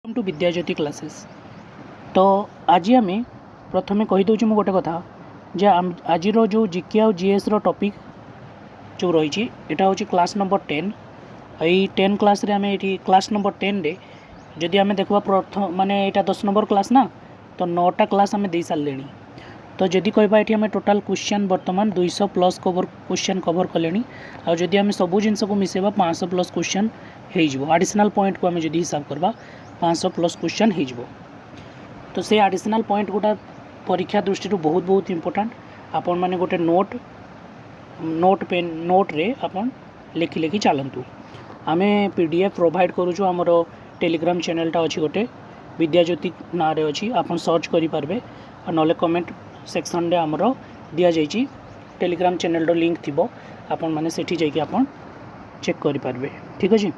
Welcome to विद्याज्योति classes. तो आज आम प्रथम कहीदे मु गोटे कथा जे आज जो जीके और जीएस टॉपिक जो रही है हूँ क्लास नंबर 10। यही 10 क्लास रे आम ये क्लास नंबर 10 रे जदि आम देखा प्रथम माने यहाँ 10 नंबर क्लास ना, तो 9टा क्लास आम दे सारे। तो जदि कहबा ये आम टोटाल क्वेश्चन बर्तमान 200 प्लस क्वेश्चन कवर कले। आदि आम सबू जिनस को मिसेबा 500 प्लस क्वेश्चन हो आडिशनल पॉइंट को आम जदि हिसाब करवा 500 प्लस क्वेश्चन हो। तो से आडिशनल पॉइंट गोटा परीक्षा दृष्टि बहुत बहुत इंपोर्टेंट। आपण मैंने गोटे नोट रे आपण लिखि लिखि चलतु। आम पीडीएफ प्रोवाइड करूँ आमर टेलीग्राम चैनलटा अच्छी गोटे विद्याज्योति ना रे अच्छी आप सर्च करेंगे ना कमेंट सेक्शन रे आमर दि जाइए टेलीग्राम चैनल लिंक थी आपण मैंने सेठी जाइए आप चेक करेंगे। ठीक अच्छे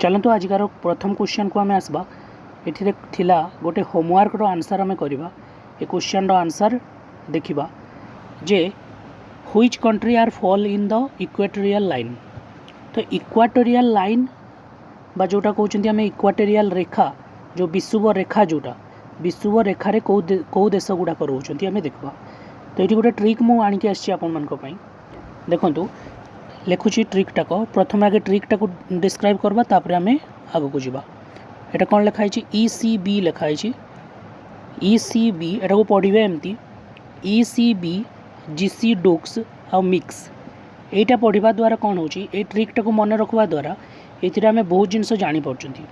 चलतु आजिकार प्रथम क्वेश्चन को आम आसवा। ये थिला गोटे होमवर्क रो आंसर आम करवा। ए क्वेश्चन रो आंसर देखिबा जे which country are fall in the equatorial line. तो इक्वेटोरियल लाइन बा जोटा कहते आम इक्वेटोरियल रेखा जो विषुव रेखा जोटा विषुव रेखारे कौ देश गुड़ाक रोच आम देखा। तो ये गोटे ट्रिक मुझे आणिकी आसी आपण देखु लिखुची ट्रिकटाक प्रथम आगे ट्रिकटाक डिस्क्राइब करवा तापर आम आग को जावा। यहाँ कौन लिखाई ECB लिखाई ECB एटा को पढ़े एमती ECB GC डोक्स आ मिक्स यहाँ पढ़ा द्वारा कौन हो ट्रिकटा को मन रखा द्वारा ये आम बहुत जिनस जापी।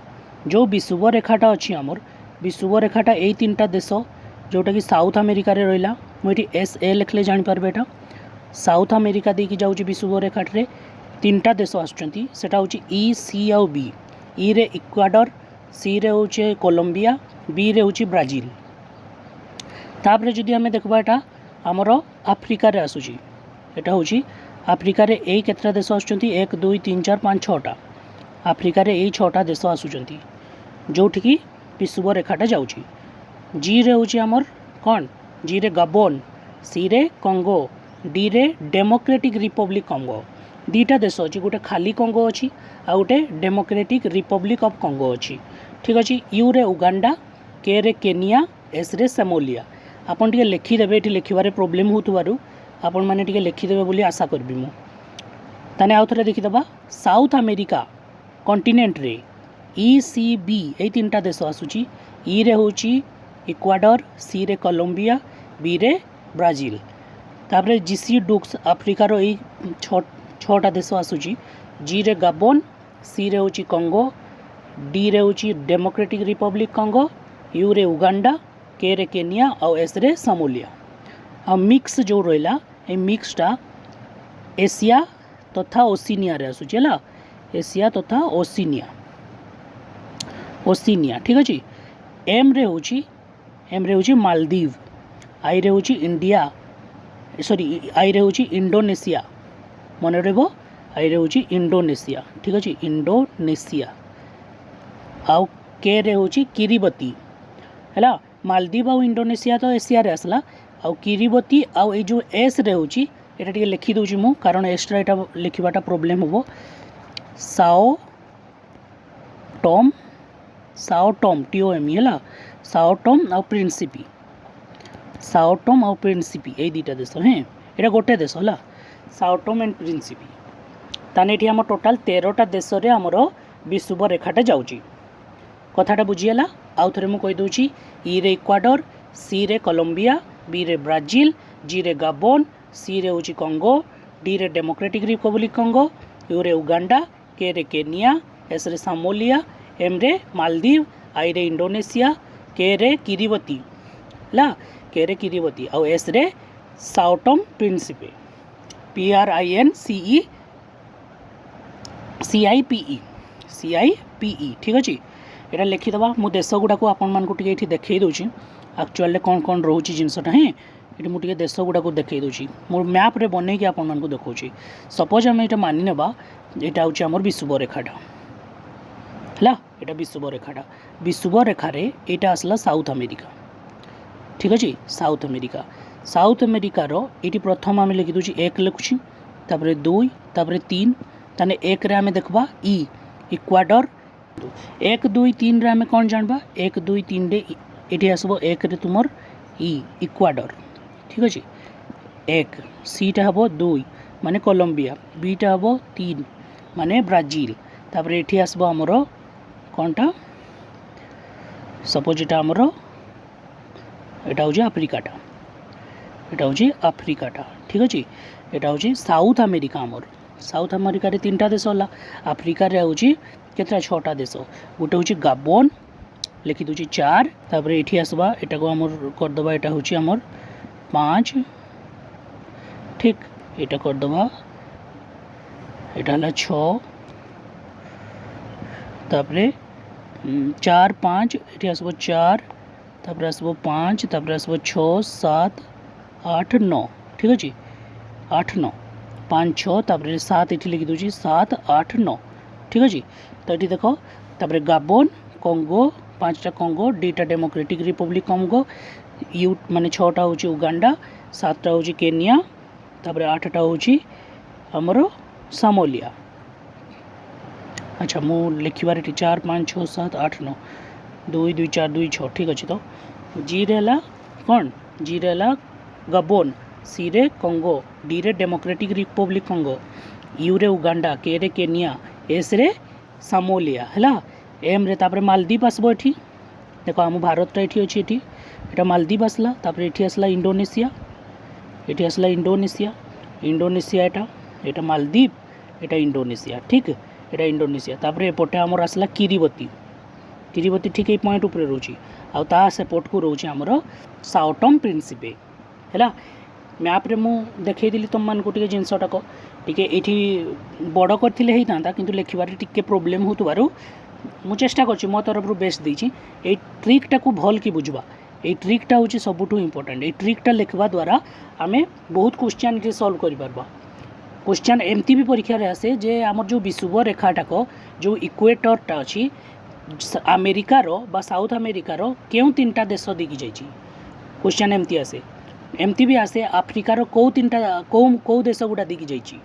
जो विषुव रेखाटा अच्छी आमर विषुव रेखाटा यही 3टा देश जोटा कि साउथ अमेरिका रे रहा। मुझे SA लिखले जापर यहाँ साउथ अमेरिका देकी जाऊँगी विषुव रेखाटे 3टा देश आसटा हूँ EC आउ B। ई रे इक्वाडर, सी रे हूँ कोलंबिया, बी रे हूँ ब्राजिल। तापर जदि आम देखा यहाँ आमर आफ्रिकार आसूँ यहाँ हूँ आफ्रिकार यही केतटा देश आस 1 2 3 4 5 6टा आफ्रिकार यही 6टा देश आसुँच जोठिकी विषुव रेखाटा जाऊँगी। जी रे हूँ आमर कौन जी रे गाबोन, सी रे कंगो, डी रे डेमोक्रेटिक रिपब्लिक कंगो। 2टा देश अच्छी गोटे खाली कंगो अच्छी आ गोटे डेमोक्रेटिक रिपब्लिक ऑफ कंगो अच्छी। ठीक अच्छे यू रे उगांडा, के रे केनिया, एस रे सोमालिया। आपन टिके लिखिदेवे ये लिखार प्रोब्लेम होतु आपण मैंने टिके लिखिदेवे बोली आशा करबी मु। ताने आउ थरे देखिदबा साउथ अमेरिका कॉन्टिनेंट रे ECB यही 3टा देश आसूची ई रे होची इक्वाडर, सी रे कोलंबिया, बी रे ब्राजिल। तापर GC डोक्स आफ्रिकार यही 6टा देश आसूची जी रे गाबोन, सी रे होची कंगो, डी रे होची डेमोक्रेटिक रिपब्लिक कंगो, यू रे उगांडा, के रे केनिया और एस रे सोमालिया। आ मिक्स जो रहा ये मिक्सटा एशिया तथा ओशिनिया रे आसूची है एशिया तथा ओशिनिया। ठीक अच्छे एम रे हूँ मालदीव, आई रे हूँ इंडिया सॉरी आई रे हूँ इंडोनेशिया मन रहा आई रे हूँ इंडोनेशिया। ठीक अच्छे इंडोनेशिया आउ के रे हूँ किरिबती है मालदीव आउ इंडोनेशिया तो एशिया रे आसला आउ किरिबती आउ ये जो एस रे हूँ यहाँ टे लिखिदे मु कारण एक्सट्रा यहाँ लिखवाटा प्रोब्लेम हम साओ टॉम TOM है साओ टॉम आउ प्रिंसिपी यही 2टा देश हैं यहाँ गोटे देश है साओ टॉम एंड प्रिंसिपी। ताने ये आम टोटाल 13टा देश रे आमर विषुव रेखाटा जाऊँगी। कथाटा बुझीगला आउ थे मुझे कहीदे ई रे इक्वाडर, सी रे कोलंबिया, बी रे ब्राजिल, जी रे गाबोन, सी रे हूँ कंगो, डी रे डेमोक्रेटिक रिपब्लिक कंगो, यू रे उगांडा, के रे केनिया, एस रे सोमालिया, एम रे मालदीव, आई रे इंडोनेशिया, के रे किरिबती और एस रे साओ टॉम प्रिंसिपे CIPE। ठीक अच्छे यहाँ लिखिदबा मु देश गुड़ाक आपको देखई दूँ एक्चुअली कौन कौन रोचे जिनसटा है ये मुझे देश गुड़ाक देखई दूँ मो मैप रे बनईकि आपको देखा। सपोज आम ये मानि नेबा यहाँ हूँ आम विषुव रेखाटा है यहाँ विषुव रेखार यहाँ आसला साउथ अमेरिका। ठीक अच्छे साउथ अमेरिकार ये प्रथम आम लिखिदे 1 लिखुची तापर 2 तापर 3 ताने 1 रे आम देखबा इक्वाडर, एक दुई तीन रे आम कौन जानवा एक दुई तीन रे ये आसब एक रे तुमर इक्वाडर ठीक अच्छे एक सीटा हम दुई माने कोलंबिया बीटा हम तीन माने ब्राजिल तापर ये आसब आमर कौनटा सपोज यहाँ आमर यहाँ हूँ आफ्रिकाटा यहाँ हूँ आफ्रिकाटा ठीक अच्छे यहाँ हूँ साउथ अमेरिका आमर साउथ अमेरिका रे 3टा देश है आफ्रिका रे हूँ केतटा 6टा देश गोटे हूँ गाबोन लिखी दूची 4 तापर ये आसवा यहाँ को आमर करदे यहाँ हूँ आमर 5 ठीक यहाँ करदे यहाँ है 6 तापर 4 5 ये आसब 4 तापर आसब 5 तापर आसब 6 7 8 9 ठीक अच्छे 8 9 5 6 तापर 7 ये लिखी दूची 7 8 9 ठीक अच्छे तो ये देख तापर गाबोन कंगो 5टा कंगो 2टा डेमोक्रेटिक रिपब्लिक कंगो यू माने 6टा हूँ उगांडा 7टा हूँ केनिया तापर 8टा हूँ आमर सामोलिया अच्छा मु लिखबार 4 5 6 7 8 9 2 2 4 2 6 ठीक अच्छे तो जी रे कौन जी रे गबोन सी रे कंगो डी रे डेमोक्रेटिक रिपब्लिक कंगो यू रे उगांडा के रे केनिया एस रे सामोलिया है एम रे तापर मालदीप आसबो एठी देखो आम भारत ये अच्छी ये मालदीप आसला तापर ये आसला इंडोनेशिया ये आसला इंडोनेशिया इंडोनेशिया यहाँ मालदीप यहाँ इंडोनेशिया ठीक यहाँ इंडोनेशिया तापर एपटे आमर आसला किरीबती किरीबती ठीक ये पॉइंट उपर रोची आ सेपट को रोचे आमर साओटम प्रिंसिपे है मैप रे मु देखी तुम मान को जिनसटाक टी ये बड़ करते होता कि लिखबार टी प्रोब्लेम हो मु चेष्टा कर मो तरफ बेस्ट देती ये ट्रिकटा को भल कि बुझवा ये ट्रिकटा हूँ सबुठ इम्पोर्टाट ये ट्रिकटा लिखवा द्वारा आम बहुत क्वेश्चन सॉल्व कर क्वेश्चन एमती भी परीक्षा आसे जे आमर जो विषुव रेखाटाक जो इक्वेटरटा अच्छी अमेरिकार बा साउथ अमेरिकार क्यों 3टा देश देकी जाइए क्वेश्चन एमती आसे एमती भी आसे आफ्रिकार कौ 3टा कौ देश गुड़ा देकी जाइए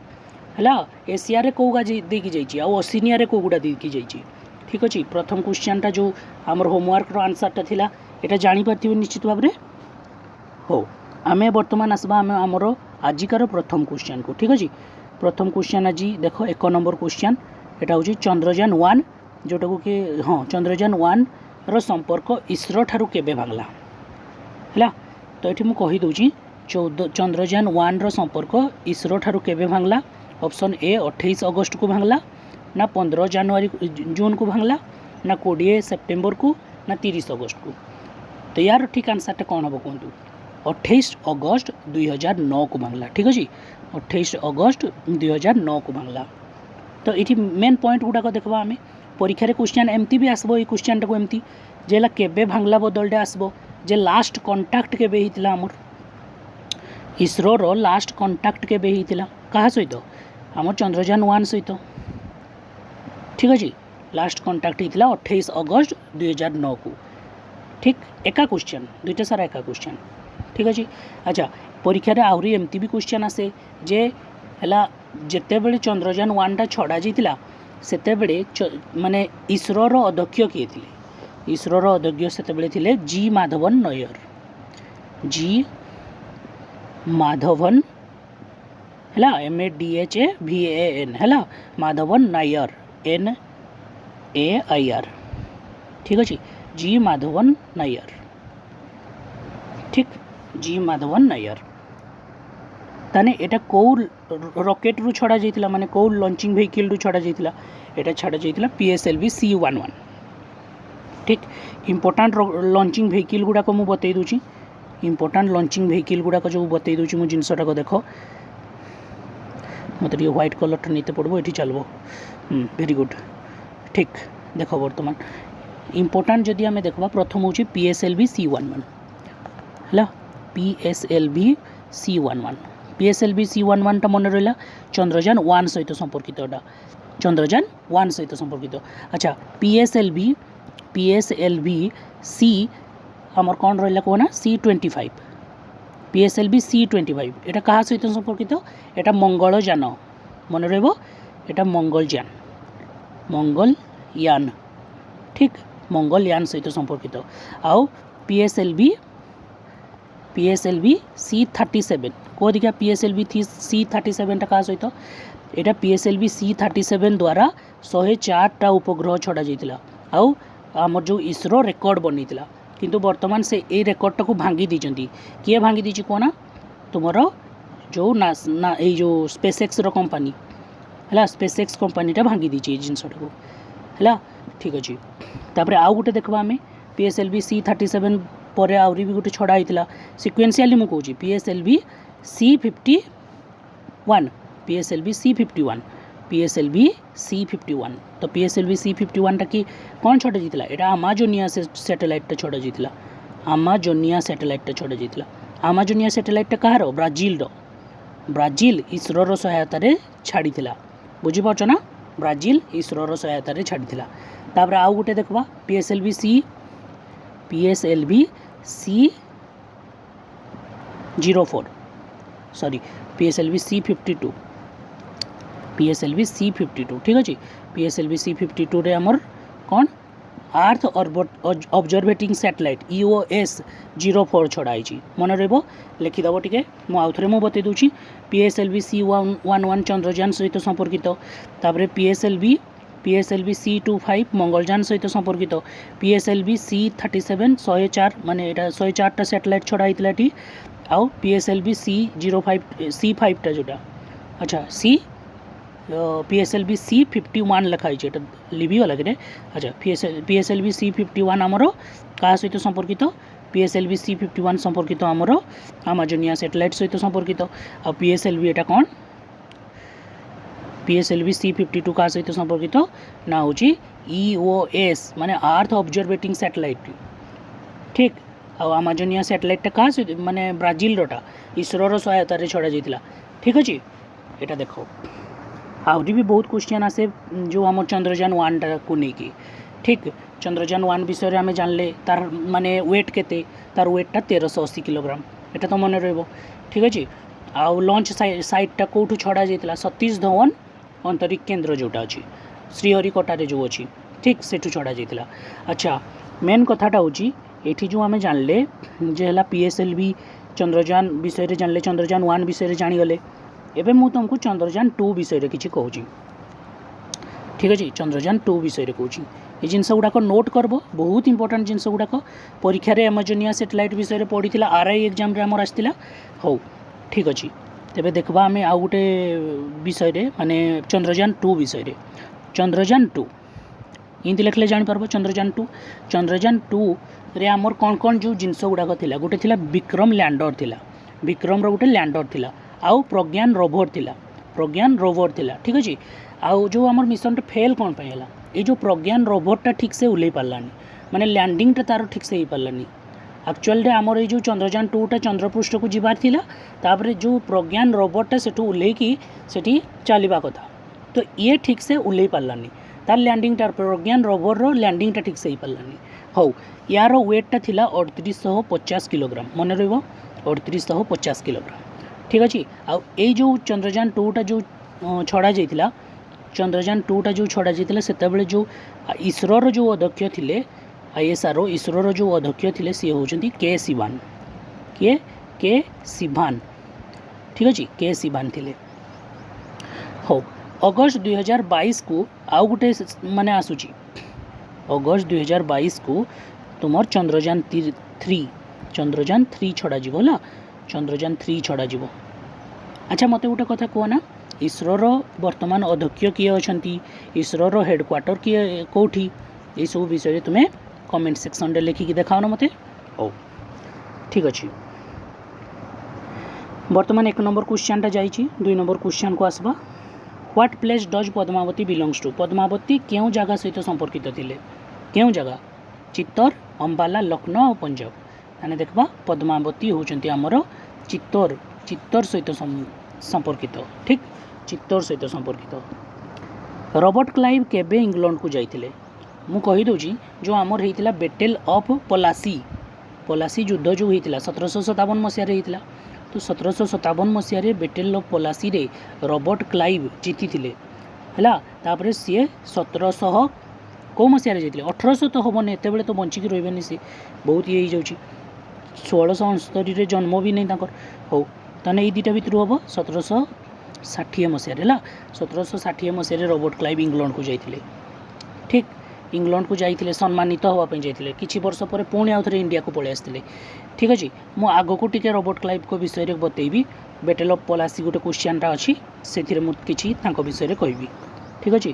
है एशिया रे कौ देकी जाइए आ ओशिनिया रे कौ गुड़ा देकी जाइए ठीक अच्छे प्रथम क्वेश्चनटा जो आमर होमवर्क आंसरटा थिला एटा जानी पार्थिबे निश्चित भाव हो आमे वर्तमान आसबा आमे आमर आजिकार प्रथम क्वेश्चन को ठीक अच्छे प्रथम क्वेश्चन आज देख 1 नंबर क्वेश्चन यहाँ हूँ चंद्रयान 1 जोटा को कि हाँ चंद्रयान 1 रो संपर्क इसरो ठारू केबे भांगला है तो ये मुझे कहीदे चंद्रयान 1 रो संपर्क इसरो ठारू केबे भांगला ऑप्शन ए 28 अगस्त को भांगला ना 15 जनवरी जून को भांगला ना 20 सेप्टेम्बर को ना 30 अगस्त को तो यार ठीक आंसरटा कौन हम कहतु 28 अगस्त 2009 को भांगला ठीक अच्छे 28 अगस्त 2009 को भांगला तो ये मेन पॉइंट गुड़ाक देखा आम परीक्षा क्वेश्चन एमती भी आसबो ये क्वेश्चन टाक एमती जेला केबे भांगला बदलटे आसबो जे लास्ट कंटाक्ट केबे हितला हमर इसरो रो लास्ट कंटाक्ट केबे हितला कहा सहित हमर चंद्रयान 1 सहित ठीक अच्छे लास्ट कंटाक्ट हितला 28 अगस्त 2009 को ठीक एका क्वेश्चन 2टा सारा एका क्वेश्चन ठीक अच्छे अच्छा परीक्षा रे आहुरी एमती भी क्वेश्चन आसे जे हला जेते बेले चंद्रयान 1टा छड़ा जाइतिला सेते बेले माने इसरो रो अध्यक्ष किए थिले इसरो रो अध्यक्ष सेते बेले थिले जी माधवन नायर जी माधवन है MADHAVAN है माधवन नायर NAIR ठीक अच्छे जी माधवन नायर ठीक जी माधवन नायर ताने एटा कौ रॉकेट रु छड़ा जाइतिला माने कौ लॉन्चिंग व्हीकल रु छड़ा जाइतिला एटा छड़ा जाइतिला PSLV C11 ठीक इंपोर्टेंट लॉन्चिंग व्हीकल गुडा को मु बतई दूची इंपोर्टेंट लॉन्चिंग व्हीकल गुडा को जो बतई दूची मु जिनसटा को देखो मत व्हाइट कलर नीते पड़ो ये चलो वेरी गुड ठीक देख बर्तमान इंपोर्टेंट जदि आम देखा प्रथम हूँ PSLV C11 है PSLV C11 PSLV C11 टा मन रहा चंद्रयान 1 सहित संपर्कित चंद्रयान 1 सहित संपर्कित अच्छा PSLV C आमर कौन रहा कहना C25 PSLV C25 यहाँ क्या सहित संपर्कित यहाँ मंगलयान मन रहा यहाँ मंगलयान ठीक मंगलयान सहित संपर्कित। आउ PSLV C-37 कोदिका PSLV C-37 क्या सहित यहाँ PSLV C-37 द्वारा 104टा उपग्रह छड़ा जाइतिला। आउ आमर जो इसरो रेकर्ड बनी किंतु वर्तमान से ए रेकर्ड टाक भांगी दीचंती किए भांगी दीची कोना तुमर जो ना ए जो स्पेसएक्स रो कंपनी है स्पेसएक्स कंपनीटा भांगी दीची जिनसटा को है ठीक अच्छे। तापर आउ गोटे देखा आम PSLV C-37 पर आहरी भी गोटे छड़ा होता सिक्वेन्सीआली मुझे कहूँ PSLV C-51 तो PSLV C-51 टा कि कौन छड़ा जाता यहाँ अमाजोनिया सैटेलाइट छड़ा जाता अमाजोनिया सैटेलाइट छड़ा जाता अमाजोनिया सैटेलाइट कहार ब्राजिल इसरो सहायता छाड़ी बुझीपार ना ब्राजिल इसरो सहायता छाड़ी तापर आउ गोटे देखा PSLV C-04 sorry PSLV C-52 ठीक अच्छे। PSLV C-52 रे हमर कौन अर्थ ऑब्जर्वेटिंग सैटेलाइट EOS 04 छड़ाई मन रहा लिखिदेव टे मुझे बतई दूसरी PSLV C-11 चंद्रयान सहित संपर्कित तापर PSLV C-25 मंगलयान सहित संपर्कित PSLV C-37 104 माने एटा 104टा सैटेलाइट छड़ा होता ये आउ PSLV C-05 टा जोटा अच्छा PSLV C-51 लिखाई लिभिगला कि अच्छा PSLV C-51 आमर क्या सहित संपर्कित PSLV C-51 संपर्कित आमर अमाजोनिया सैटेलाइट सहित संपर्कित आ PSLV एटा कौन PSLV C-52 क्या सहित संपर्कित ना हूँ EOS माने अर्थ ऑब्जर्वेटिंग सैटेलाइट ठीक अमाजोनिया सैटेलाइट क्या सहित माने ब्राजिल रोटा इसरो सहायतार छड़ा जाता ठीक अच्छे। यहाँ देख आहरी भी बहुत क्वेश्चन आसे जो आम चंद्रयान 1 टा को लेकिन ठीक चंद्रयान 1 विषय आम जानले तार माने वेट केते तार वेटा 1380 किलोग्राम एटा तो मन रही ठीक अच्छे। आउ लॉन्च साइटा कौटू छड़ा जाता सतीश धवन अंतरिक्ष केन्द्र जोटा अच्छी श्रीहरिकोटारे जो अच्छी ठीक से छड़ा जाता। अच्छा मेन कथाटा हूँ ये जो आम जानले जे है PSLV चंद्रयान विषय जानले चंद्रयान 1 विषय जानीगले एवं मुझे तुमको चंद्रयान 2 विषय किसी कहूँ ठीक अच्छे। चंद्रयान 2 विषय कहूँ ये जिनस गुड़ाक नोट करब बहुत इंपोर्टेंट जिनस गुड़ाक परीक्षा अमाजोनिया सैटेलाइट विषय पढ़ी RI एग्जाम आमर आसला हो ठीक अच्छे। तेरे देखा आम आउ गोटे विषय माने चंद्रयान 2 विषय चंद्रयान 2 इमती लिखले जापर चंद्रयान 2 रे आमर कौन कौन जो जिनस गुड़ाक थी गोटे थी विक्रम लैंडर थी विक्रम रोटे लैंडर थी आउ प्रज्ञान रोवर थिला ठीक अच्छे। आउ जो आमर मिशन फेल कौन पे है ये जो प्रज्ञान रोवरटा ठीक से उल्ले पारानी माने लैंडिंगटा तार ठीक से हो पारानी एक्चुअल आमर ये जो चंद्रयान 2 टा चंद्रपृष्ठ को जीवार थिला तापर जो प्रज्ञान रोवरटा से उल्लेकी से चलवा कथा तो ये ठीक से उल्ले पारानी तार लैंडिंगटा प्रज्ञान रोवर रो लैंडिंगटा ठीक से हो पारानी हो यार वेटटा थिला 3850 किलोग्राम मन रहा 3850 किलोग्राम ठीक अच्छे। आ जो चंद्रयान 2 टा जो छड़ा जाता चंद्रयान 2 टा जो छड़ा जाता से जो इसरोर जो अध्यक्ष थे ISRO इसरोर जो अध्यक्ष थे सी होती के सिवान ठीक अच्छे के सिवान थे हो अगस्त 2022 को आउ गोटे माने आसूची अगस्त 2022 को तुम चंद्रयान 3 छड़ा जीवला चंद्रयान 3 छड़ा जीव। अच्छा मत गोटे कथा कहना इसरोर वर्तमान अध्यक्ष किए अच्छा इसरोर हेडक्वार्टर किए कौटी ये सब विषय तुम्हें कमेंट सेक्शन रे लिखिकी देखाओ ना मते ओ ठीक अच्छे। वर्तमान 1 नंबर क्वेश्चन जाइए 2 नंबर क्वेश्चन को आसवा what place does Padmavati belongs to Padmavati क्यों जगह सहित संपर्कित थिले क्यों जगह चित्तर अंबाला लखनऊ और पंजाब यानी देखा पद्मावती होचंती आमर चित्तर सहित संपर्कित ठीक चित्तर सहित संपर्कित। रॉबर्ट क्लाइव केबे इंग्लैंड को जाइथिले मु कहि दोची जो आमर हेतिला बैटल ऑफ पलासी युद्ध जो होता 1757 मसीह होता तो 1757 मसीह बैटल ऑफ पलासी रे रॉबर्ट क्लाइव जीति है तापर सी 1700 कौ मसीह जाते 1800 तो हेनी एत तो बंचिकी रही सी बहुत ये हो 1669 जन्म भी नहीं हो ताने ये दुटा भितर हम 1760 मसीह है 1760 मसीह रॉबर्ट क्लाइव इंग्लैंड को जाते ठीक इंग्लैंड को जाते सम्मानित हाँपाई जाते किसी वर्ष पर पुणी आउ थे इंडिया को पलि आसते ठीक अच्छे मु आग को टी रॉबर्ट क्लाइव को विषय में बतेबी बैटल ऑफ पलासी गोटे क्वेश्चनटा अच्छी से किसी विषय में कहबी ठीक अच्छे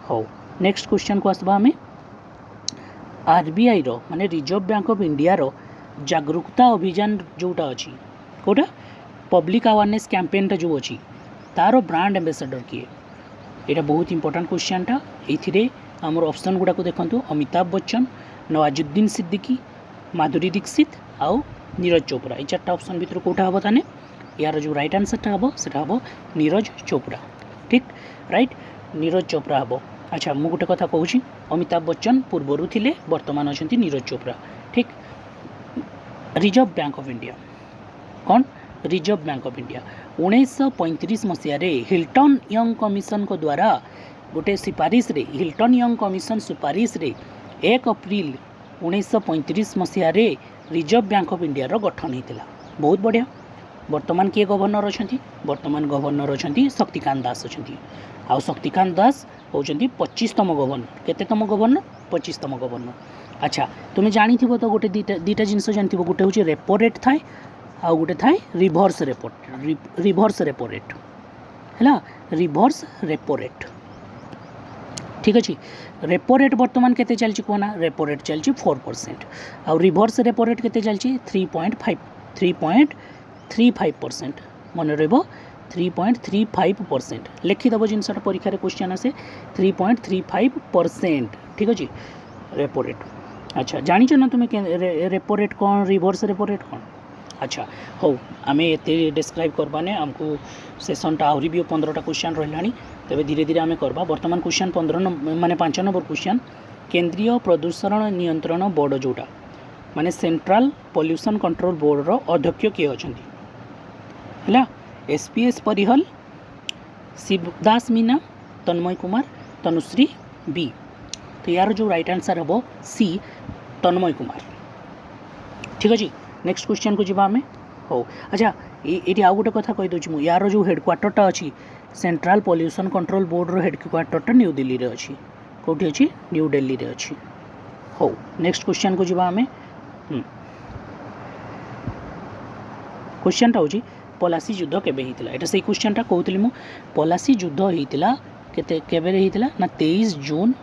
हो नेक्स्ट क्वेश्चन को आसवा आम आरबीआई रो माने रिजर्व बैंक ऑफ इंडिया रो जागरूकता अभियान जोटा अच्छी कौटा पब्लिक अवेयरनेस कैंपेनटा जो अच्छी तार ब्रांड एम्बेसडर किए यहाँ बहुत इंपोर्टेंट क्वेश्चनटा ये आमर ऑप्शन गुड़ाक देखूँ अमिताभ बच्चन नवाजुद्दीन सिद्दीकी माधुरी दीक्षित आउ नीरज चोपड़ा ये 4टा ऑप्शन भितर कौटा हम ताने यार जो राइट आंसरटा हम सेटा हम नीरज चोपड़ा ठीक राइट नीरज चोपड़ा हम अच्छा मु गोटे कथा कहूँ अमिताभ बच्चन पूर्वर थे वर्तमान अच्छा नीरज चोपड़ा ठीक रिजर्व बैंक ऑफ इंडिया कौन reserve bank of India 1935 Masih Hilton young commission को द्वारा गोटे सिफारिश रे हिल्टन यंग कमिशन सुपारिश रे 1 अप्रैल 1935 मसीह रिजर्व बैंक ऑफ इंडिया रो गठन होता बहुत बढ़िया वर्तमान किए गवर्नर अच्छा वर्तमान गवर्नर अच्छा शक्तिकांत दास अच्छा आउ शक्तिकांत दास होती 25तम गवर्नर केतेतम गवर्नर 25तम गवर्नर अच्छा तुम्हें जानी तो गोटे दीटा जिनस जानी गोटे हूँ रेपो रेट थाए आउ गोटे थाए रिभर्स रेपो रेट है रिभर्स रेपो रेट ठीक अच्छे रेपो रेट बर्तमान केते चलची कहना रेपो रेट चलची 4% आउ रिभर्स रेपो रेट केते चलची 3.35% मन रहिबो 3.35% लिखिदेव जिनसा परीक्षा क्वेश्चन आसे 3.35% ठीक अच्छे रेपो रेट अच्छा जानी ना तुम्हें रेपो रेट कौन रिभर्स रेपो रेट कौन अच्छा हो आम ये डिस्क्राइब करवाने आमको सेसनटा आहरी भी 15टा क्वेश्चन रहा तेरे धीरे धीरे आम करवा वर्तमान क्वेश्चन 15 माने 5 नंबर क्वेश्चन केंद्रीय प्रदूषण नियंत्रण बोर्ड जोटा माने सेंट्रल पॉल्यूशन कंट्रोल बोर्ड रो अध्यक्ष किए अच्छा है एसपीएस परिहल शिवदास मीना तन्मय कुमार तनुश्री बी तो यार जो राइट आंसर हम सी तन्मय कुमार ठीक अच्छे नेक्स्ट क्वेश्चन को जी आम हो अच्छा ये आउ गोटे कथा कहीदे मुझे यार जो हेडक्वार्टरटा अच्छी सेंट्रल पॉल्यूशन कंट्रोल बोर्ड रो हेडक्वार्टरटा न्यू दिल्ली रे अच्छी कौटी अच्छी न्यू दिल्ली रे अच्छी हो नेक्स्ट क्वेश्चन को जी आम क्वेश्चनटा हूँ पलासी युद्ध केबे होता है से क्वेश्चनटा कहूली मु पलासी युद्ध होता केबे होता ना 23 जून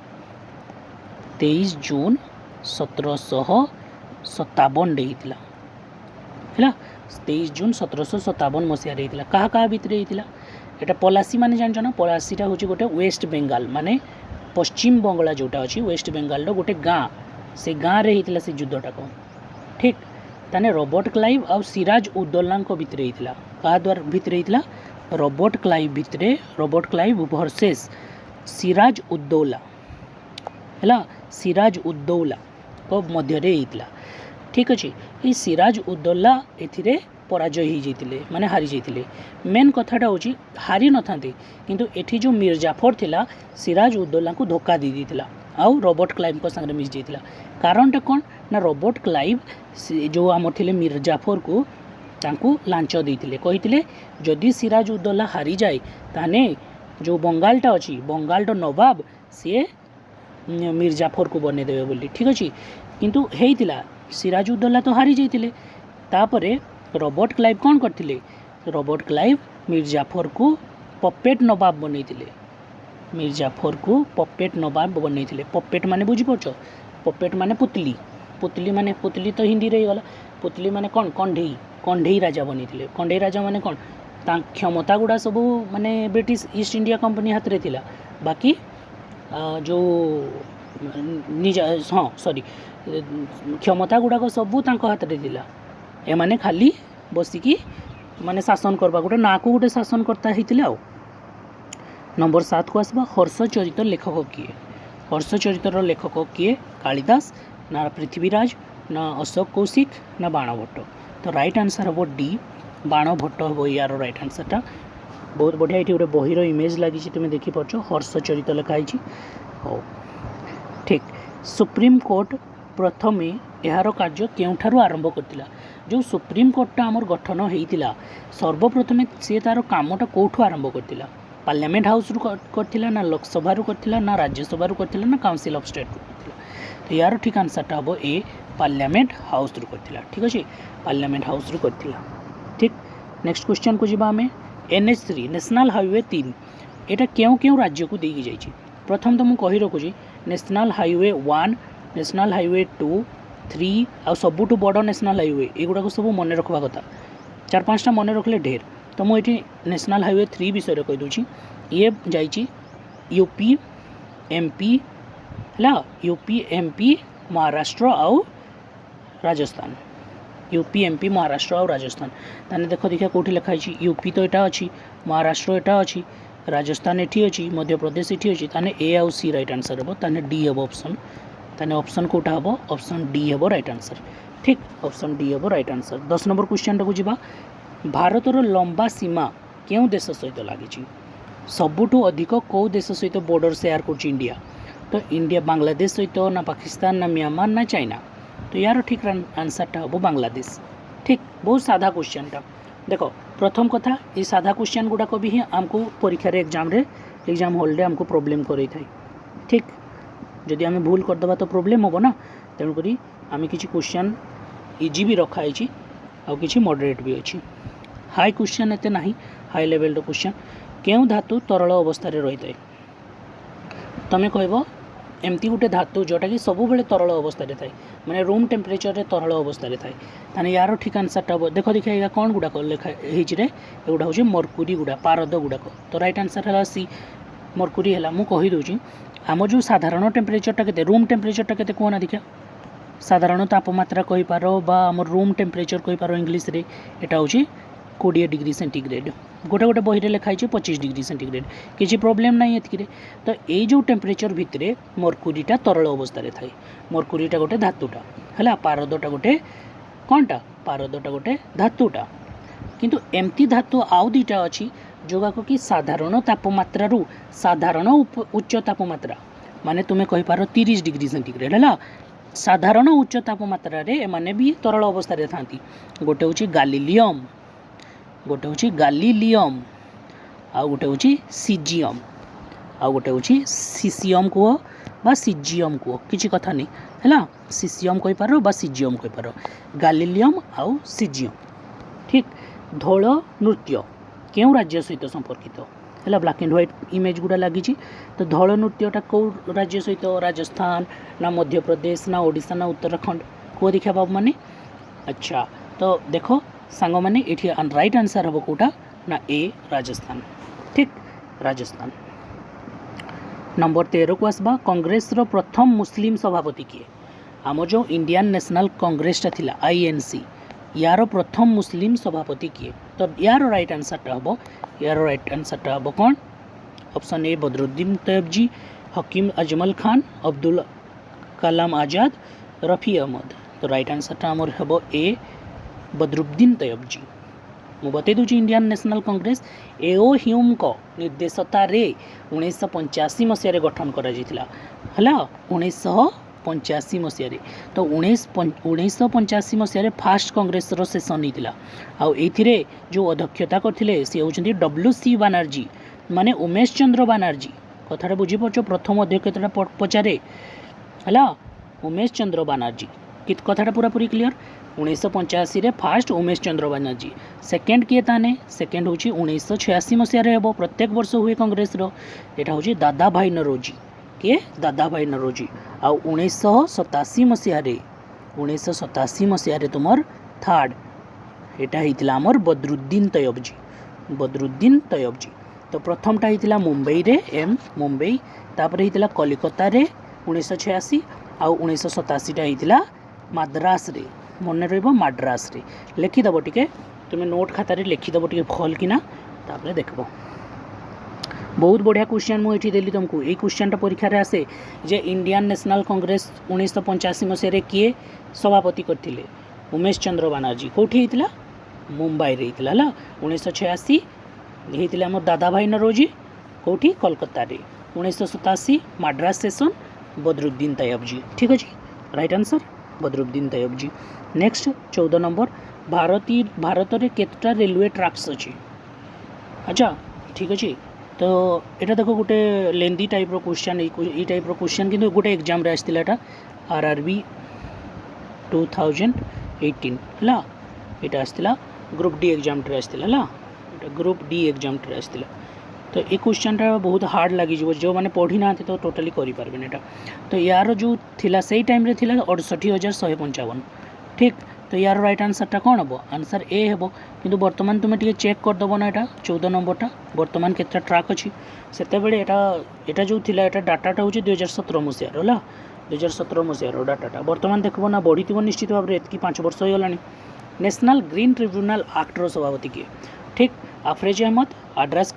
1757 होता है 23 जून 1757 मसीह क्या क्या भितर होता यहाँ पलासी माने जान ना पलासीटा हूँ गोटे वेस्ट बेंगल माने पश्चिम बंगला जोटा अच्छी वेस्ट बेंगल गोटे गाँ से गाँव में होता से युद्धटा को ठीक ताने रॉबर्ट क्लाइव और सिराज उद्दौला भितर होता क्या द्वारा भितर होता Robert Clive versus Siraj ud-Daula है सिराज उद्दौला को मध्य होता ठीक अच्छे ये सिराज उद्दौला ए पराजय हो जाते माने हारी जाते मेन कथाटा हूँ हारी न था किंतु एठी जो मिर्जाफर थिला सिराज उद्दौला को धोखा दे देता आउ रॉबर्ट क्लाइव को संगे मिस जाता कारणटा कौन ना रॉबर्ट क्लाइव जो आमर थे मिर्जाफर को तांको लांच देते कही जदि सिराज उद्दौला हारी जाए ताने जो बंगालटा अच्छी बंगालर नवाब सी मिर्जाफर को बनईदेवे बोली ठीक अच्छे किंतु होता सिराज उद्दौला तो हारी जाते तापर रॉबर्ट क्लाइव कौन करते रॉबर्ट क्लाइव मिर्जाफर को पपेट नवाब बनईते मिर्जाफर को पपेट नवाब बनईते पपेट माने बुझीपार पपेट माने पुतली पुतली माने पुतली तो हिंदी रही गला पुतली माने कौन कंढेई कंढेई राजा बनईते कंढेई राजा माने कौन क्षमता गुड़ा सब माने ब्रिटिश ईस्ट इंडिया कंपनी हाथ में थिला बाकी जो निजा हाँ सॉरी क्षमता गुड़ाक सबू हाथ में थिला एमाने खाली बसिकी माने शासन करवा गोटे ना को गोटे शासन करता होते आउ नंबर 7 को आसवा हर्षचरित लेखक किए हर्षचरितर लेखक किए कालिदास ना पृथ्वीराज ना अशोक कौशिक ना बाणभट्ट तो राइट आंसर हम डी बाणभट्ट हम यार राइट आंसरटा बहुत बढ़िया ये गोटे बहीर इमेज लगी तुम्हें देखिपार हर्षचरित लिखाई हो ठीक ठीक सुप्रीम कोर्ट प्रथमे यार कार्य केउठारु आरंभ करथिला जो सुप्रीम कोर्टटा आमर गठन होइतिला सर्वप्रथमे से तार कामटा कोठु आरंभ करथिला पार्लियामेंट हाउस रु करथिला ना लोकसभा रु करथिला ना राज्यसभा रु करथिला ना काउंसिल ऑफ स्टेट रु करथिला तो यार ठीक आंसरटा हबो ए पार्लियामेंट हाउस रु करथिला ठीक अछि पार्लियामेंट हाउस रु करथिला ठीक नेक्स्ट क्वेश्चन को जिबा हमें NH3 नेशनल हाईवे 3 एटा केउ केउ राज्य को देगी जाइछि प्रथम तो मु कहि रखुछि नेशनल हाईवे 1 नेशनल हाईवे 2 3 आ सबुठु बड़ नेशनल हाईवे एगुड़ा सब मन रखा कथा 4-5टा मन रखले ढेर तो मुझे नेशनल हाईवे 3 विषय रे कहि दूची ये जाइछि यूपी MP है यूपी MP महाराष्ट्र आउ राजस्थान यूपी MP महाराष्ट्र आउ राजस्थान ताने देखो देखिया कोठी लिखा है यूपी तो एटा अछि महाराष्ट्र एटा अछि राजस्थान एठी अछि मध्य प्रदेश एठी अछि ताने ए आउ सी राइट आंसर हबो ताने डी हबो ऑप्शन ताने ऑप्शन कोटा हबो ऑप्शन डी हबो राइट आंसर ठीक ऑप्शन डी हबो राइट आंसर 10 नंबर क्वेश्चन को जिबा भारतर लंबा सीमा केउ देश सहित लागिछि सबुठु अधिक को देश सहित बॉर्डर शेयर करछि इंडिया तो इंडिया बांग्लादेश सहित ना पाकिस्तान ना म्यांमार ना चाइना तो यार ठीक आंसरटा हबो बांग्लादेश ठीक बहुत साधा क्वेश्चन टा देखो प्रथम कथा ये साधा क्वेश्चन गुड़ा को भी आमको परीक्षा रे एग्जाम हॉल रे आमको प्रॉब्लम करै थाई ठीक जदि आम भूल करदे तो प्रोब्लेम हम ना तेणुक आम कि क्वेश्चन इजी भी रखाई आउ कि मॉडरेट भी अच्छी हाई क्वेश्चन एते नहीं हाई लेवल क्वेश्चन केउ धातु तरल अवस्था रही थाए तुम कह एमती गोटे धातु जोटा कि सब बेले तरल अवस्था थाए माने रूम टेम्परेचर रे तरल अवस्था थाए ताने यार ठीक आंसरटा देख देखिए कौन गुड़ाक लिखाई एगुड़ा हूँ मरकुरी गुड़ा पारद गुड़ाक तो राइट आंसर है सी मरकुरी है मुझे कहीदे आम जो साधारण टेम्परेचरटा के रूम टेम्परेचरटा के कहना देखिए साधारण तापमात्रा कहीपर बा आम रूम टेम्परेचर कहीपर इंग्लीश रे एटा हूँ 20 डिग्री सेंटीग्रेड गोटे गोटे बही लिखाई 25 डिग्री सेंटीग्रेड किसी प्रोब्लेम ना ये तो ये जो टेम्परेचर भितर मरकुरीटा तरल अवस्था थाए मरकुरीटा गोटे धातुटा है पारदटा गोटे कौनटा पारदटा गोटे धातुटा किंतु एमती धातु आउ दुईटा अच्छी जोगाक कि साधारण तापमात्रा साधारण उच्च तापमात्रा माने तुम्हें कहीपर 30 डिग्री सेंटीग्रेड है साधारण उच्च तापमात्रा रे एमाने भी तरल अवस्था रे थांती गोटे हूँ गालिलियम गोटे हूँ गालिलियम आ गोटे हूँ सीजियम आ गोटे हूँ सीसियम कह बा सीजियम कह किसी कथा नहीं है सीसियम कहीपर बा सीजियम कहीपर गालिलियम आउ सीजियम ठीक धौल नृत्य केउ राज्य सहित संपर्कित है ब्लैक एंड व्हाइट इमेज गुड़ा लगी तो धौल नृत्यटा कौ राज्य सहित राजस्थान ना मध्य प्रदेश ना ओडिशा ना उत्तराखंड को देखा बाबू मैंने अच्छा तो देखो सांग मैंने ये राइट आंसर हम कौटा ना ए राजस्थान ठीक राजस्थान नंबर 13 को आसबा कांग्रेस रो प्रथम मुस्लिम सभापति किए आम जो इंडियन नेशनल कांग्रेसटा थिला INC यार प्रथम मुस्लिम सभापति किए तो यार राइट आंसरटा हम यार राइट आंसरटा हम कौन ऑप्शन ए बदरुद्दीन तैयब जी हकीम अजमल खान अब्दुल कलाम आजाद रफ़ी अहमद तो राइट आंसरटा आमर हम ए बदरुद्दीन तैयब जी मु बतई दूची इंडियन नेशनल कांग्रेस एओ ह्यूम को निर्देशता रे 1985 मसीह गठन करा जाइतिला हला 1985 मसीह तो 1985 मसीह फास्ट कांग्रेस रो सेशन होता आउ एथिरे जो अध्यक्षता करथिले से होउछन्ती WC बनर्जी माने उमेश चंद्र बनर्जी कथाटा बुझी पारछ प्रथम अध्यक्षता पचारे हला उमेश चंद्र बनर्जी कित कथाटा पूरा पूरी क्लियर 1985 रे फास्ट उमेश चंद्र बनर्जी सेकेंड किए ताने सेकेंड हूँ 1986 मसीह हे प्रत्येक वर्ष हुए कांग्रेस रो एटा हूँ दादा भाई नरोजी किए दादा भाई नरोजी आउ 1987 मसीह तुमर थर्ड एटा होइतिला हमर बदरुद्दीन तैयब जी तो प्रथमटा होइतिला मुंबई रे मुंबई तापर होइतिला कलिकता रे 1986 आउ 1987 टा होइतिला मद्रास रे मन मद्रास रे लिखिदेव टिके तुम्हें नोट खाता रे लिखिदेव टिके भल किना तापर देखबो बहुत बढ़िया क्वेश्चन मुझे देली तुमको ये क्वेश्चनटा परीक्षा रे आसे जे इंडियन नेशनल कांग्रेस 1985 मसीह किए सभापति करथिले उमेश चंद्र बनर्जी कोठी हितला मुंबई रे हितला ला 1986 हितला हमर दादा भाई नरोजी कोठी कोलकाता रे 1987 मद्रास सेशन बदरुद्दीन तैयब जी। ठीक अच्छे, राइट आंसर बदरुद्दीन तैयब जी। नेक्स्ट 14 नंबर, भारत रे केतटा रेलवे ट्रैक्स अच्छी। अच्छा ठीक अच्छे, तो यहाँ देख गोटे लेंदी टाइप क्वेश्चन, ये टाइप क्वेश्चन किंतु गोटे एग्जाम रे आसला एटा आरआरबी 2018 है, यहाँ आसला ग्रुप डी एग्जाम टे आसला है, ग्रुप डी एग्जाम टे आसला। तो ये क्वेश्चनटा बहुत हार्ड लगी जो मैंने पढ़ी ना तो टोटाली करें एटा। तो यार जो थिला से टाइम रे थिला 68,155। ठीक, तो यार राइट आंसरटा कौन हम? आंसर ए हे, किंतु बर्तमान तुम टे चेक करदेव ना यहाँ 14 नंबरटा बर्तमान केतना ट्रैक अच्छी से एटा जो थिला एटा डाटाटा हूँ 2017 मसीहार है, 2017 मसीहार डाटाटा बर्तमान देखो ना बढ़ी निश्चित भाव में एतकी 5 वर्ष हो गलानी। नेशनल ग्रीन ट्रिब्यूनाल आक्टर सभापति किए? ठीक, अफरेज अहमद, आदर्श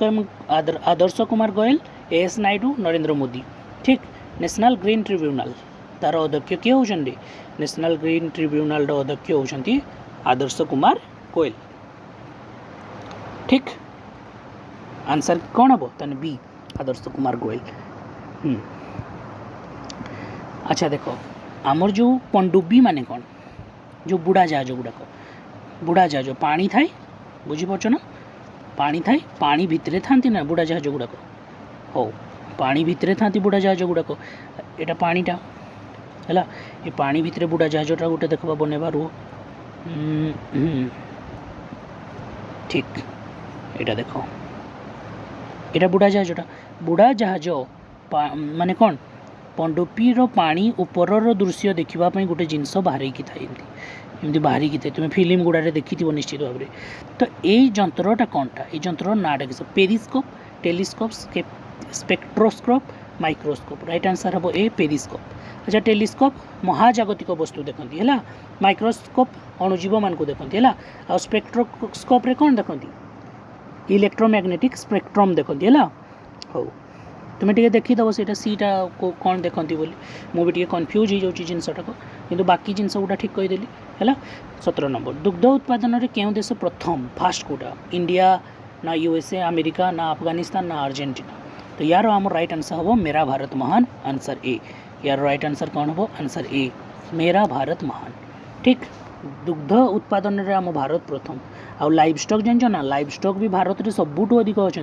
कुमार गोयल, एएस नायडू, नरेंद्र मोदी। ठीक, नेशनल ग्रीन ट्रिब्यूनाल तार अध्यक्ष किए होती? नेशनल ग्रीन ट्रिब्यूनाल अध्यक्ष होती आदर्श कुमार गोयल। ठीक, आंसर कौन हम? ताने बी, आदर्श कुमार गोयल। अच्छा देखो आमर जो पनडुब्बी माने कौन? जो बुढ़ा जहाज गुड़ाक, बुढ़ा जहाज पानी थाए, बुझीपार ना, पानी थाए, पानी भितरे था ना बुढ़ा जहाज गुड़ाक। हो, पानी भितरे था बुढ़ा जहाज गुड़ाक, यहाँ पानीटा है, ये पानी भितरे बुढ़ा जहाजटा गोटे देखा बनवा रो। ठीक, यहाँ देख यहाँ बुढ़ा जहाज माने कौन? पनडुब्बीर पानी उपरर दृश्य देखापी गोटे जिनस बाहर की थाए, एमती बाहर की थाए, तुम फिल्म गुड़ारे देखी निश्चित भाव में। तो ये जंत्रटा कौनटा? ये जंत्र नाटा किस? Periscope, telescope, spectroscope, microscope. Right answer हम ए, पेरिस्कोप। अच्छा, टेलीस्कोप महाजागतिक वस्तु देखती है, माइक्रोस्कोप अणुजीव मान को देखती है, आ स्पेक्ट्रोस्कोप रे कौन देखती? इलेक्ट्रोमैग्नेटिक स्पेक्ट्रम देखती है। हो, तुम टे देखीदब से सीटा को कौन देखती बोली, मुझे कन्फ्यूज हो जाऊँगी जिनसटाक, किंतु बाकी जिनस गुड़ा ठीक कहीदेली है। 17 नंबर, दुग्ध उत्पादन में क्यों देश प्रथम फास्ट कोटा? इंडिया ना यूएसए, अमेरिका ना अफगानिस्तान ना अर्जेंटीना। तो यार आम राइट आंसर हम मेरा भारत महान, आंसर ए। यार राइट आंसर कौन हम? आंसर ए, मेरा भारत महान। ठीक, दुग्ध उत्पादन में आम भारत प्रथम। आउ लाइव स्टॉक जान ना, लाइव स्टॉक भी भारत में सबुठ अधिक अच्छा।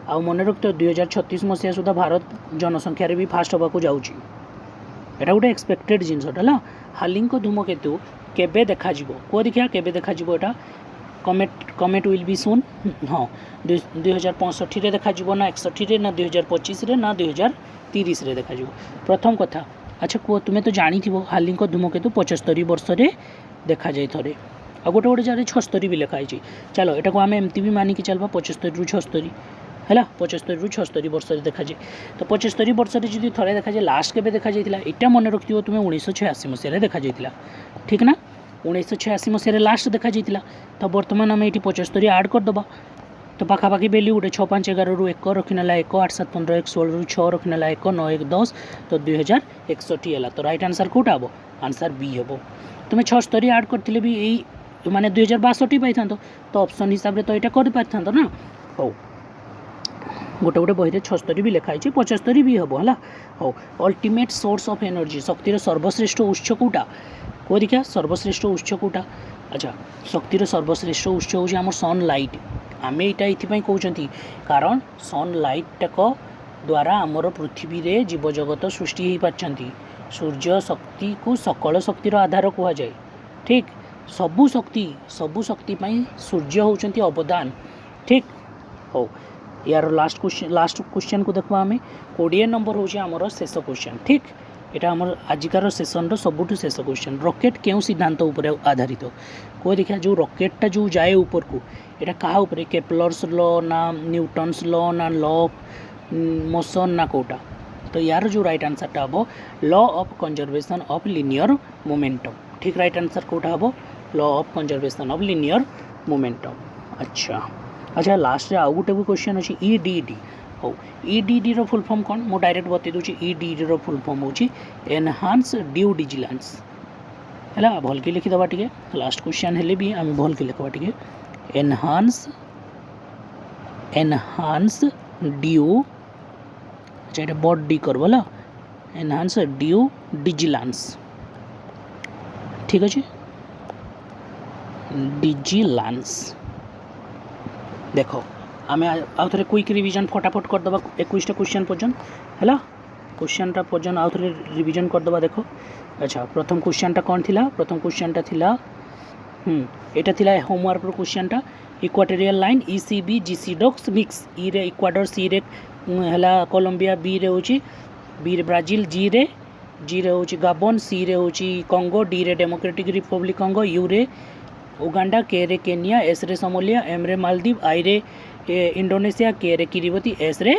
आ मन रखते 2036 मसीहा सुधा भारत जनसंख्यार भी फास्ट होगा जाऊँगी। यहाँ गोटे एक्सपेक्टेड जिनसटा हालिंग धूमकेतु केबे देखा कह देखिया केबे देखा यहाँ कमेट विल बी सून। हाँ, 2065 देखा ना 61 ना 2025 ना 2030 देखा प्रथम कथा। अच्छा कह तुम्हें तो जानी हालिंग धूमकेतु 75 वर्ष देखा जाए थे, आ गोटे गोटे जगह 76 भी लिखाई। चलो यहाँ को आम एमती भी मानिक चलवा 75 ରୁ 76 है, 75 ରୁ 76 वर्ष देखा जाए। तो 75 वर्ष जी थे देखा जाए लास्ट के देखा जाता यहाँ मन रखिए तुम्हें 1986 मसीह देखा जाता। ठीक ना, 1986 मसीह लास्ट देखा जाता। तो बर्तमान आम ये 75 आड करदे तो पाखापाखि वैल्यू गोटे 6 5 11 ରୁ 1 रखिनेला 1 8 7 15 1 16 ରୁ 6 रखिनेला 1 9 1 10 तो 2061 है। तो राइट आंसर कौटा हम? आंसर बी हम। तुम्हें 76 आड करते भी यही माने 2062 पाई था, तो ऑप्शन हिसाब से तो यहाँ कर पारि था ना। हो, गोटे गोटे बही 76 भी लिखाई, 75 भी हम है। हो, अल्टीमेट सोर्स ऑफ एनर्जी, शक्तिर सर्वश्रेष्ठ उत्स कौटा? कह देखिया सर्वश्रेष्ठ उत्स कौटा? अच्छा, शक्तिर सर्वश्रेष्ठ उत्स हूँ आम सनलाइट। आम यहाँ ये कहते कारण सनलाइट द्वारा आमर पृथ्वी रे जीवजगत सृष्टि हो पार्टी। सूर्य शक्ति को सकल शक्तिर आधार कहुए। ठीक, सबु शक्ति सूर्य होती अवदान। ठीक, हो यार लास्ट क्वेश्चन को देखा आम 20 नंबर हूँ आमर शेष क्वेश्चन। ठीक, यहाँ आम आजिकार सेसन सबुठ शेष क्वेश्चन, रॉकेट क्यों सिद्धांत उपर आधारित? कह देखिए जो रॉकेटटा जो जाए ऊपर को यहाँ क्या उपर? केपलर्स लॉ ना न्यूटन्स लॉ ना लॉ ऑफ मोशन ना कौटा? तो यार जो राइट आंसरटा हम law of conservation of linear momentum. ठीक, राइट आंसर कौटा हम? Law of conservation of linear momentum. अच्छा लास्ट आउ गोटे भी क्वेश्चन अच्छी ईडीडी। हो, ईडीडी रो फुल फॉर्म कौन? मु डायरेक्ट बतई दूसरी। ईडीडी रो फुल फॉर्म होची एनहांस ड्यू डिजिलेंस है। भल के लिखिदबा टिके, लास्ट क्वेश्चन हेले भी आम भल के लिखवा टिके। एनहांस ड्यू, अच्छा ये बड डी करबला एनहांस ड्यू डिजिलांस ठीक अच्छे डिजिलांस देख आम आउ थे क्विक रिविजन फटाफट करदे 21 क्वेश्चन पर्यंत है क्वेश्चनटा पर्यंत आउ थे रिविजन करदे देख अच्छा प्रथम क्वेश्चनटा कौन थिला प्रथम क्वेश्चनटा थिला एटा थिला होमवर्क क्वेश्चनटा इक्वाटोरियल लाइन ईसीबी जीसीडॉक्स मिक्स ई रे इक्वाडोर सी रे हला कोलंबिया बी रे होची बी रे ब्राजिल जी रे होची गाबोन सी रे होची कांगो डी रे डेमोक्रेटिक रिपब्लिक कांगो यू रे उगांडा के रे केनिया एस रे सोमालिया एम रे मालदीव आई रे इंडोनेशिया के रे किरिबती एस रे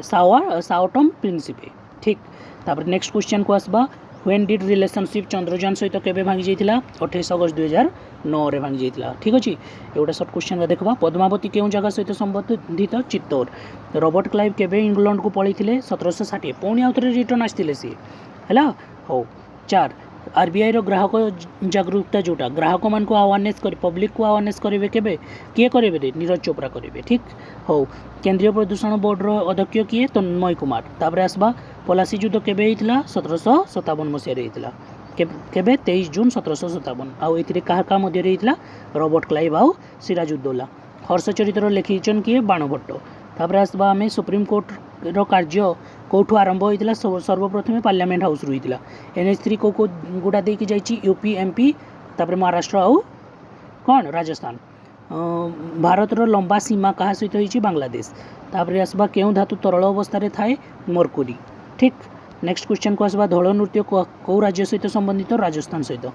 साओटम प्रिंसिपे ठीक तापर नेक्स्ट क्वेश्चन को आसबा व्हेन डिड रिलेशनशिप चंद्रयान सहित केबे भांगी जाइतिला 28 अगस्त 2009 रे भांगी जाइतिला ठीक अछि एटा सब क्वेश्चन देखबा पद्मावती केउ जगह सहित संबंधित चित्तौर रॉबर्ट क्लाइव केबे इंग्लैंड को पळैथिले 1760 पुणी आउथरे रिटर्न आस्थिले सी हला हो 4 आरबीआई रो ग्राहक जागरूकता जोटा ग्राहक मान को अवेयरनेस कर पब्लिक को अवेयरनेस करेंगे केबे किए करेंगे नीरज चोपड़ा करेंगे ठीक हो केंद्रीय प्रदूषण बोर्ड रो अध्यक्ष किए तन्मय कुमार तापर आसबा पलासी युद्ध केबे होइतिला 1757 मसीह होइतिला केबे 23 जून 1757 आउ एथिरे काहा का मध्य होइतिला रॉबर्ट क्लाइव आउ सिराजुद्दौला हर्षचरित्र लिखिचन किए बाणभट्ट तापर आसबा आमे सुप्रीम कोर्ट रो कार्य कौठू आरंभ होइतिला सर्वप्रथम पार्लियामेंट हाउस रु होइतिला NH3 को गुडा देकी जाइछि यूपी एमपी तापर महाराष्ट्र आउ कौन राजस्थान भारत रो लंबा सीमा कहा सहित होइछि बांग्लादेश तापर आसबा केउ धातु तरल अवस्था रे थाए मरकुरी ठीक नेक्स्ट क्वेश्चन को आसबा धौल नृत्य को राज्य सहित संबंधित राजस्थान सहित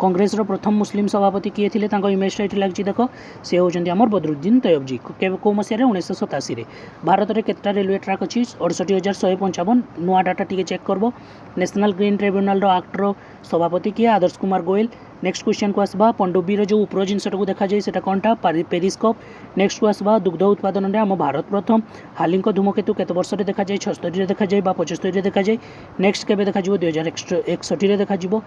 कांग्रेस रो प्रथम मुस्लिम सभापति किए थिले तांको इमेज टाइटल लागछि देख से होचंदी हमर बदरुद्दीन तैयबजी को मसिया रे 1987 रे भारत रे केतटा रेलवे ट्रैक अछि 68155 नुआ डाटा टिके चेक करबो नेशनल ग्रीन ट्रिब्यूनल रो एक्ट रो सभापति किए आदर्श कुमार गोयल नेक्स्ट क्वेश्चन को आसबा पनडुब्बी रो जो ऊपर जिनसटा को देखा जाय सेटा कोनटा पेरिस्कोप नेक्स्ट को आसबा दुग्ध उत्पादन रे हम भारत प्रथम हालिंक धूमकेतु केते वर्ष रे देखा जाय 76 रे देखा जाय बा 75 रे देखा जाय नेक्स्ट केबे देखा जिवो 2061 रे देखा जिवो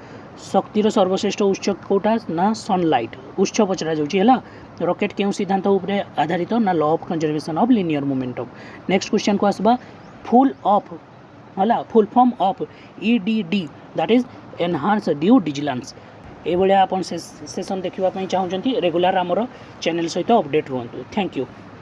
शक्ति रो सर्वश्रेष्ठ उत्स कोटा ना सनलाइट उत्स पचरा जाउची हला रॉकेट केउ सिद्धांत उपरे आधारित ना law of conservation of linear momentum next question को आसबा full form of EDD that is enhance due diligence ए भलिया आपण सेशन देखिबा पई चाहउचंती रेगुलर हमरो चैनल सहित अपडेट रहंतु थैंक यू।